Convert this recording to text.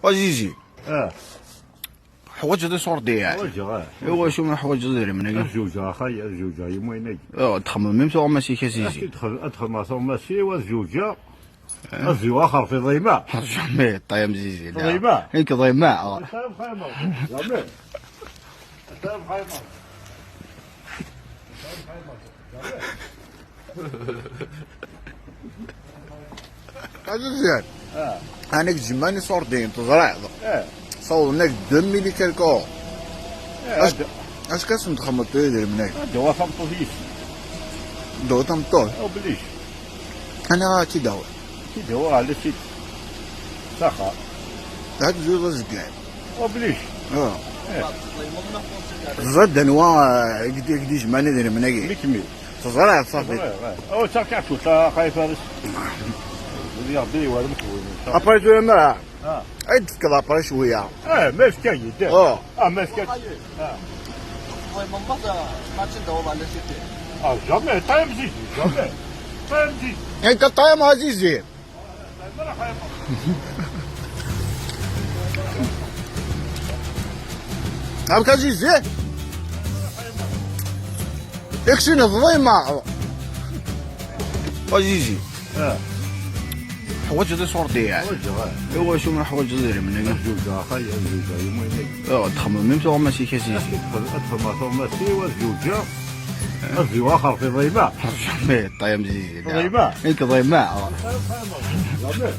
عزيزي حوايج هذا صور ديال حوايج ايوا شو من حوايج زير من هنا الزوجة اخاي الزوجة يموينك تخمم ميم سوا ماشي كاسيزي ادخل ما صوم ماشي والزوجة الزيو اخر في ضيماء حرجمي طايم زيزي ضيماء هيك ضيماء سلام خيمة جميل سلام خيمة عزيزي انا جماني صورتين تزرع صورناك دمي لي كالكو اش كاسم تخمطو يدير من هنا دوا فمطوفيش دو تمطول او بليش انا كي داور كي دوا على سيت ساخا هاد زوج زكاين او بليش زاد انواع قدي جماني دير من هنا مكمل تزرع صافي او تاكعتو تا خايف فارس يرضي والو مكون ابري تو ما عيد كذا ابري شويه ما فكايد ما فكايد جميل طيب زيد جميل طيب زيد انت طايم عزيزي هاك عزيزي اكسين الضيمة عزيزي حوايج هذا صور ديال ايوا شو من حوايج زير من هنا الزوجة اخاي الزوجة يموينك تخمم ميم سوا ماشي كاسيزي ادخل ما صوم ماشي والزوجة الزيو اخر في ضيماء حرجمي طايم زيزي ضيماء هيك ضيماء جميل